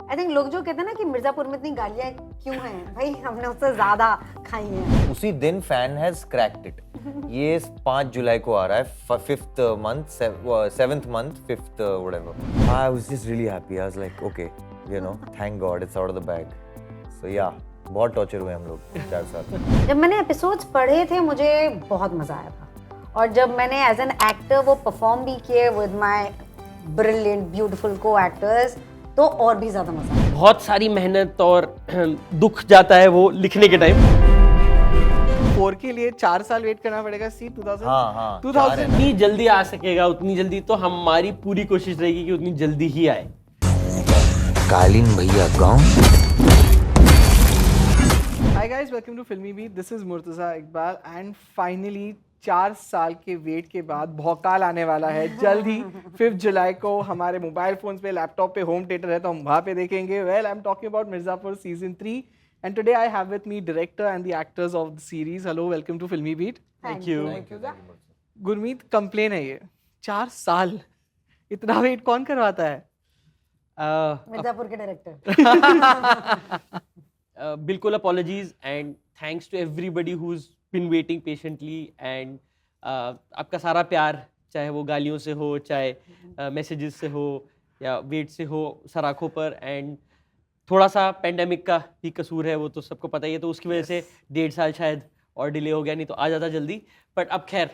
I think लोग जो कहते हैं ना कि मिर्जापुर में इतनी गालियां क्यों हैं, भाई हमने उससे ज्यादा खाई हैं। उसी दिन फैन हैज क्रैक्ड इट। ये 5 जुलाई को आ रहा है, 5th month, 7th month, 5th whatever. I was just really happy. I was like, okay, you know, thank God it's out of the bag. So yeah, बहुत टॉर्चर हुए हम लोग 4 साल। जब मैंने एपिसोड्स पढ़े थे मुझे बहुत मजा आया था, और जब मैंने एज एन एक्टर वो परफॉर्म भी किए विद माय ब्रिलियंट ब्यूटीफुल को एक्टर्स, तो और भी ज्यादा मजा आया। बहुत सारी मेहनत और दुख जाता है वो लिखने के टाइम। 4 के लिए 4 साल वेट करना पड़ेगा। सी 2000 हाँ, 2000 जितनी जल्दी आ सकेगा उतनी जल्दी, तो हमारी पूरी कोशिश रहेगी कि उतनी जल्दी ही आए। कालीन भैया गाँव। Hi guys, welcome to Filmibeat. This is Murtaza Iqbal and finally 4 साल के वेट के बाद भौकाल आने वाला है जल्द ही। 5 जुलाई को हमारे मोबाइल फोन्स पे, लैपटॉप पे होम थिएटर है तो हम वहाँ पे देखेंगे। Well, I am talking about Mirzapur season 3 and today I have with me director and the actors of the series. Hello, welcome to Filmy Beat. Thank you. Gurmeet, complain है ये 4 साल, इतना वेट कौन करवाता है? मिर्जापुर के डायरेक्टर। बिल्कुल apologies and thanks to everybody who is been waiting patiently and आपका सारा प्यार, चाहे वो गालियों से हो, चाहे मैसेजेस से हो या वेट से हो, सराखों पर। एंड थोड़ा सा पेंडेमिक का भी कसूर है, वो तो सबको पता ही है, तो उसकी वजह से 1.5 साल शायद और डिले हो गया, नहीं तो आ जाता जल्दी। बट अब खैर,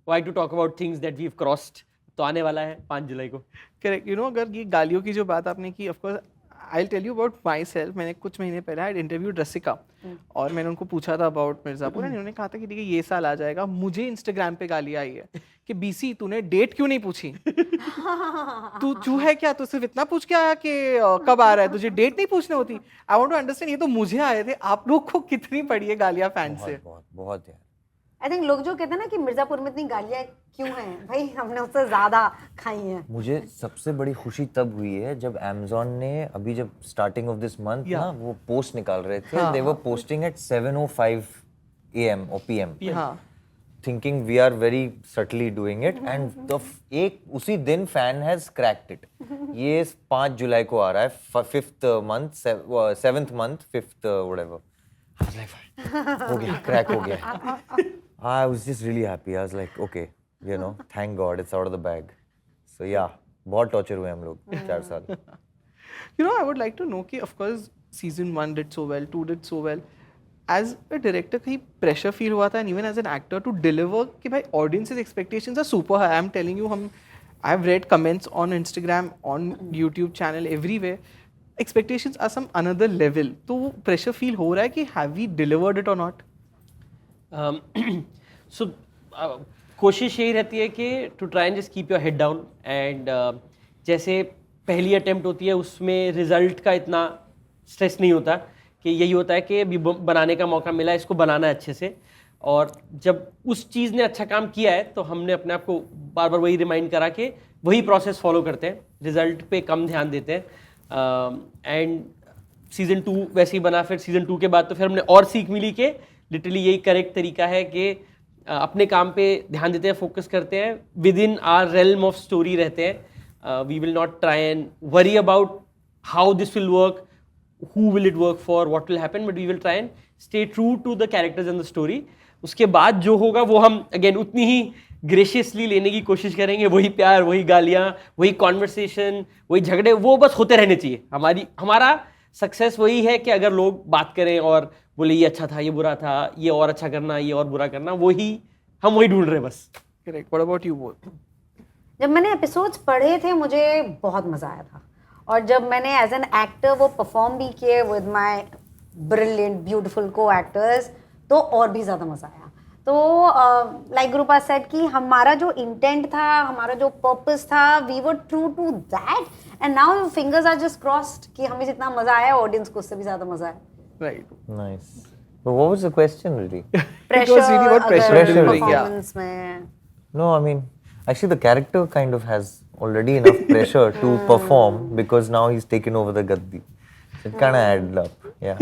why to talk about things that we have crossed, तो आने वाला है 5 जुलाई को। करेक्ट। यू नो, अगर ये गालियों की जो बात आपने की, of course I will tell you about myself. मैंने कुछ महीने पहले आई इंटरव्यूड रसिका और मैंने उनको पूछा था अबाउट मिर्जापुर एंड उन्होंने कहा था कि ठीक है ये साल आ जाएगा। मुझे इंस्टाग्राम पे गाली आई है कि बीसी तूने डेट क्यों नहीं पूछी? तू चू है क्या? तू सिर्फ इतना पूछ के आया कि कब आ रहा है, तुझे डेट नहीं पूछनी होती? आई वांट टू अंडरस्टैंड, ये तो मुझे आए थे, आप लोग को कितनी पड़ी है गालियां फैन से? बहुत यार। आई थिंक लोग जो कहते हैं ना कि मिर्जापुर में इतनी गालियां क्यों हैं, भाई हमने उससे ज्यादा खाई हैं। मुझे सबसे बड़ी खुशी तब हुई है जब Amazon ने अभी जब स्टार्टिंग ऑफ दिस मंथ ना वो पोस्ट निकाल रहे थे, they were posting at 7:05 AM or PM, thinking we are very subtly doing it, and एक उसी दिन फैन हैज क्रैक्ड इट। ये 5 जुलाई को आ रहा है, 5th month, 7th month, 5th whatever. I was like, हो गया, क्रैक हो गया। I was just really happy. I was like, okay, you know, thank God it's out of the bag. So yeah, बहुत torture हुए हम लोग 4 साल। You know, I would like to know कि of course season 1 did so well, 2 did so well. As a director कहीं pressure feel हुआ था, and even as an actor to deliver कि भाई audience's expectations are super high. I'm telling you, I've read comments on Instagram, on YouTube channel, everywhere. Expectations are some another level. तो वो pressure feel हो रहा है कि have we delivered it or not? सो कोशिश यही रहती है कि to try and just keep your head down and जैसे पहली अटेम्प्ट होती है उसमें रिजल्ट का इतना स्ट्रेस नहीं होता, कि यही होता है कि अभी बनाने का मौका मिला है, इसको बनाना है अच्छे से। और जब उस चीज़ ने अच्छा काम किया है तो हमने अपने आप को बार बार वही रिमाइंड करा कि वही प्रोसेस फॉलो करते हैं, रिजल्ट पे कम ध्यान देते हैं। एंड सीज़न 2 वैसे ही बना। फिर सीज़न 2 के बाद तो फिर हमने और सीख मिली कि लिटरली यही करेक्ट तरीका है कि अपने काम पे ध्यान देते हैं, फोकस करते हैं, within our realm of story रहते हैं। We will not try and worry about how this will work, who will it work for, what will happen, but we will try and stay true to the characters and the story. उसके बाद जो होगा वो हम again उतनी ही graciously लेने की कोशिश करेंगे। वही प्यार, वही गालियाँ, वही कॉन्वर्सेशन, वही झगड़े, वो बस होते रहने चाहिए। हमारा सक्सेस वही है कि अगर लोग बात करें और बोले ये अच्छा था, ये बुरा था, ये और अच्छा करना, ये और बुरा करना, हम वही ढूंढ रहे हैं बस। Correct. What about you both? जब मैंने एपिसोड्स पढ़े थे मुझे बहुत मजा आया था, और जब मैंने एज एन एक्टर वो परफॉर्म भी किए विद माय ब्रिलियंट ब्यूटीफुल को एक्टर्स, तो और भी ज़्यादा मज़ा आया। तो लाइक गुरुपा सेड कि हमारा जो इंटेंट था, हमारा जो पर्पस था, we were true to that, and now fingers are just crossed कि हमें जितना मज़ा आया ऑडियंस को उससे भी ज़्यादा मज़ा आया। Right. Nice. But what was the question really? It was really about pressure delivering, performance में। No, I mean, actually the character kind of has already enough pressure to perform because now he's taken over the gaddi. So it kind of added up. Yeah,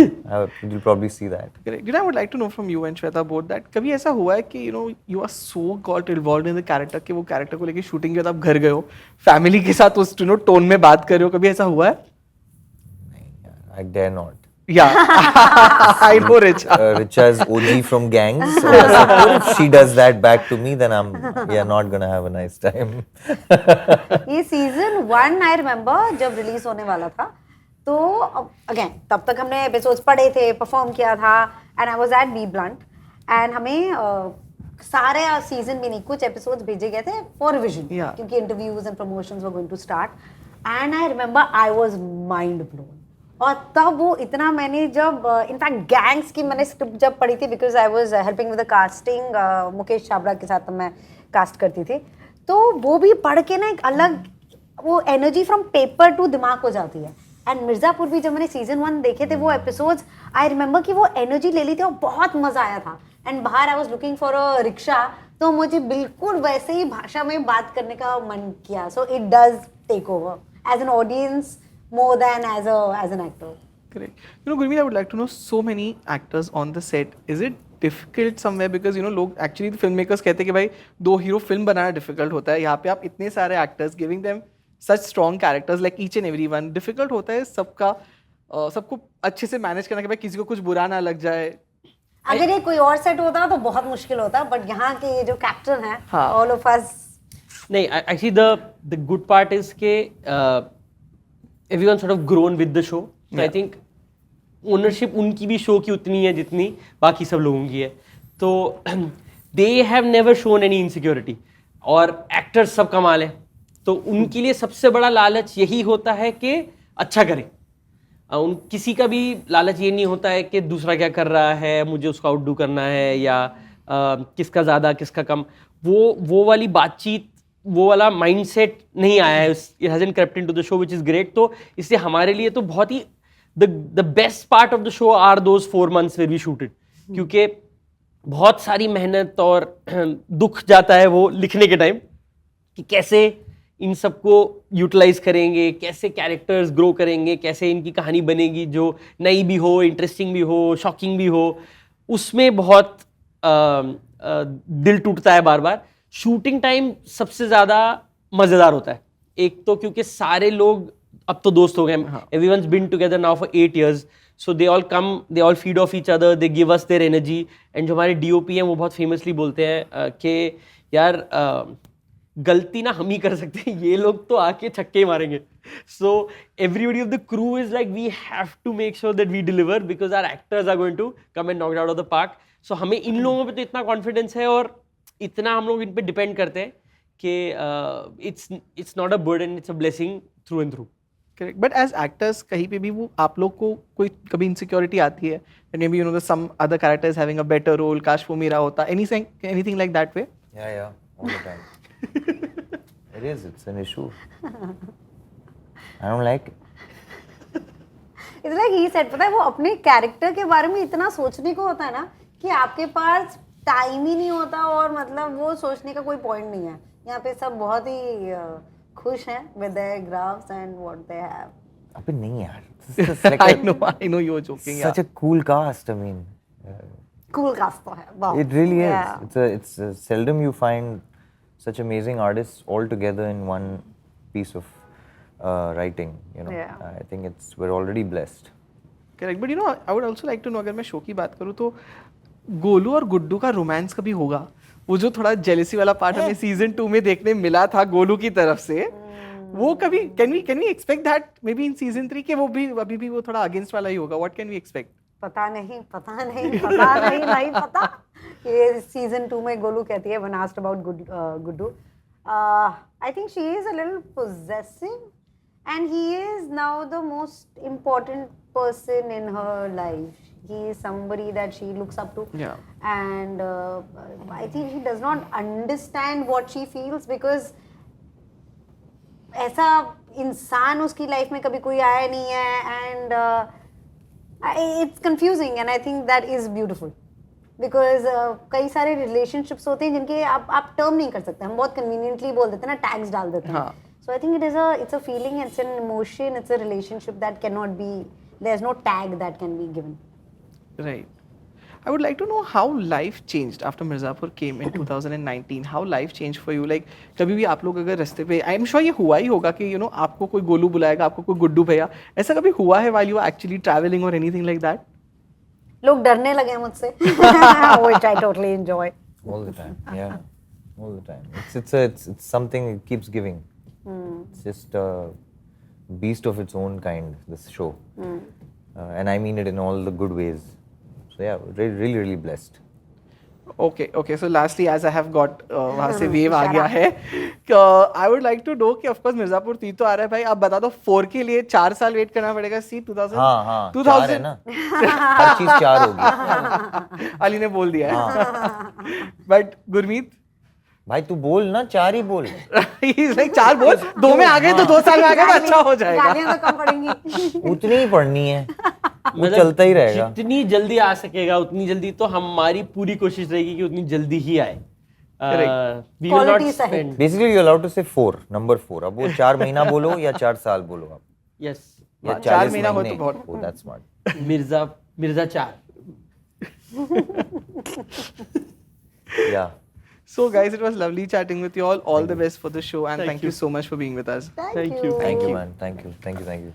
you'll probably see that. Correct. You know, I would like to know from you and Shweta both that कभी ऐसा हुआ है कि you are so got involved in the character कि वो character को लेके shooting के बाद आप घर गए हो, family के साथ उस tone में बात कर रहे हो, कभी ऐसा हुआ है? नहीं, I dare not. Yeah, I know Richa. Richa's OG from gangs. So if she does that back to me, then we are not gonna have a nice time. ये सीजन 1 आई रिमेम्बर जब release होने वाला था, तो again तब तक हमने episodes पढ़े थे, परफॉर्म किया था, and I was at be blunt, and हमें सारे सीजन भी नहीं, कुछ एपिसोड्स भेजे गए थे फॉर रिविजन, Yeah. क्योंकि interviews and promotions were going to start, and I remember I was mind blown. और तब वो इतना, मैंने जब इनफैक्ट गैंग्स की मैंने स्क्रिप्ट जब पढ़ी थी, because I was helping with the casting, Mukesh Chhabra के साथ मैं कास्ट करती थी, तो वो भी पढ़ के ना एक अलग वो एनर्जी फ्रॉम पेपर टू दिमाग हो जाती है. एंड मिर्ज़ापुर भी जब मैंने सीजन 1 देखे थे वो एपिसोड्स, आई रिमेंबर कि वो एनर्जी ले ली थी और बहुत मजा आया था. एंड बाहर I was looking for a rickshaw, तो मुझे बिल्कुल वैसे ही भाषा में बात करने का मन किया. So it does take over as an audience more than as an actor. Correct. You know, Gurmeet, I would like to know, so many actors on the set. Is it difficult somewhere? Because you know, लोग actually filmmakers कहते हैं कि भाई 2 hero film बनाना difficult होता है. यहाँ पे आप इतने सारे actors giving them such strong characters like each and every one. Difficult होता है सबका सबको अच्छे से manage करना कि भाई किसी को कुछ बुरा ना लग जाए. अगर ये कोई और सेट होता तो बहुत मुश्किल होता, बट यहाँ के जो कैप्टन है, हाँ. all of us. नहीं, actually the good part is के everyone sort of grown with the show. So I think ownership उनकी भी शो की उतनी है जितनी बाकी सब लोगों की है. तो they have never shown any insecurity. और एक्टर्स सब कमाल है, तो उनके लिए सबसे बड़ा लालच यही होता है कि अच्छा करें. किसी का भी लालच ये नहीं होता है कि दूसरा क्या कर रहा है, मुझे उसको आउटडू करना है, या किसका ज़्यादा किसका कम. वो वाली बातचीत, वो वाला माइंडसेट नहीं आया है. It hasn't crept into the show, which is great. तो इससे हमारे लिए तो बहुत ही the best part of the show are those 4 months where we shooted, क्योंकि बहुत सारी मेहनत और दुख जाता है वो लिखने के टाइम कि कैसे इन सबको यूटिलाइज करेंगे, कैसे कैरेक्टर्स ग्रो करेंगे, कैसे इनकी कहानी बनेगी जो नई भी हो, इंटरेस्टिंग भी हो, शॉकिंग भी हो. उसमें बहुत दिल टूटता है बार बार. शूटिंग टाइम सबसे ज़्यादा मज़ेदार होता है. एक तो क्योंकि सारे लोग अब तो दोस्त हो गए, everyone's been together now for 8 years, so they all come, they all feed off each other, they give us their energy. and जो हमारे DOP हैं वो बहुत फेमसली बोलते हैं कि यार गलती ना हम ही कर सकते हैं, ये लोग तो आके छक्के ही मारेंगे. So everybody of the crew is like, we have to make sure that we deliver because our actors are going to come and knock it out of the park. So हमें इन लोगों पे तो इतना कॉन्फिडेंस है और इतना हम लोग इन पे डिपेंड करते हैं कि it's not a burden, it's a blessing through and through. Correct. But as actors कहीं पे भी वो आप लोग को कोई कभी इनसिक्योरिटी आती है, maybe you know some other character is having a better role, काश वो मेरा होता, anything like that way? Yeah, all the time. It is. It's an issue. I don't like it. It's like he said, पता है वो अपने character के बारे में इतना सोचने को होता है ना कि आपके पास टाइम ही नहीं होता, और मतलब वो सोचने का कोई पॉइंट नहीं है. यहाँ पे सब बहुत ही खुश हैं with their graphs and what they have. अबे नहीं यार. This is like I know you were joking. such a cool cast. I mean, Cool cast तो है. Wow. it really Yeah. is. It's seldom you find such amazing artists all together in one piece of writing. You know, Yeah. I think we're already blessed. Correct. But you know I would also like to know, अगर मैं show की बात करूँ तो गोलू और गुड्डू का romance कभी होगा? वो जो थोड़ा जेलेसी वाला पार्ट हमें सीजन 2 में देखने मिला था गोलू की तरफ से, वो कभी can we expect that may be in season 3 के वो भी अभी भी वो थोड़ा अगेंस्ट वाला ही होगा? What can we expect? पता नहीं नहीं पता. ये सीजन 2 में गोलू कहती है when asked about Guddu, I think she is a little possessive and he is now the most important person in her life. He is somebody that she looks up to. Yeah. And I think he does not understand what she feels because ऐसा इंसान उसकी life में कभी कोई आया नहीं है. And it's confusing and I think that is beautiful. Because कई सारे रिलेशनशिप्स होते हैं जिनके आप टर्म नहीं कर सकते. हम बहुत कन्वीनियंटली बोल देते हैं ना, टैग्स डाल देते हैं. So I think it's a feeling, it's an emotion, it's a relationship that can not be, there is no tag that can be given. Right. I would like to know how life changed after Mirzapur came in 2019. How life changed for you? Like कभी भी आप लोग अगर रास्ते पे, I'm sure ये हुआ ही होगा कि आपको कोई गोलू बुलाएगा, आपको कोई गुड्डू भैया, ऐसा कभी हुआ है while you were actually traveling or anything like that? लोग डरने लगे मुझसे which I totally enjoy. All the time, yeah, all the time. It's something it keeps giving. It's just a beast of its own kind. This show, and I mean it in all the good ways. So yeah, really blessed. Okay. So lastly, as I have got वहाँ से wave आ गया है, I would like to know कि of course Mirzapur 3 तो आ रहा है भाई, आप बता दो 4 के लिए 4 साल वेट करना पड़ेगा। सी 2000 हाँ 4 है ना, हर चीज 4 होगी। अली ने बोल दिया है। बट गुरमीत भाई तू बोल ना, 4 ही बोल। He's like 4 बोल, 2 में आ गए तो 2 साल में आ गए तो अच्छा हो जाएगा। गालियां तो कम पड़ेंगी। उतनी ही पढ़नी है, वो मतलब चलता ही रहेगा। जितनी जल्दी आ सकेगा उतनी जल्दी, तो हमारी पूरी कोशिश रहेगी कि उतनी जल्दी ही आए। We will not Quality सही। spend. Basically you are allowed to say 4, number 4। अब वो 4 महीना बोलो या 4 साल बोलो आप, Yes. या 4 40 महीना हो महीने। तो बहुत। Oh, that's smart। Mirza 4। Yeah। So guys, it was lovely chatting with you all. All the best for the show and thank you so much for being with us. Thank you. Thank you man, thank you।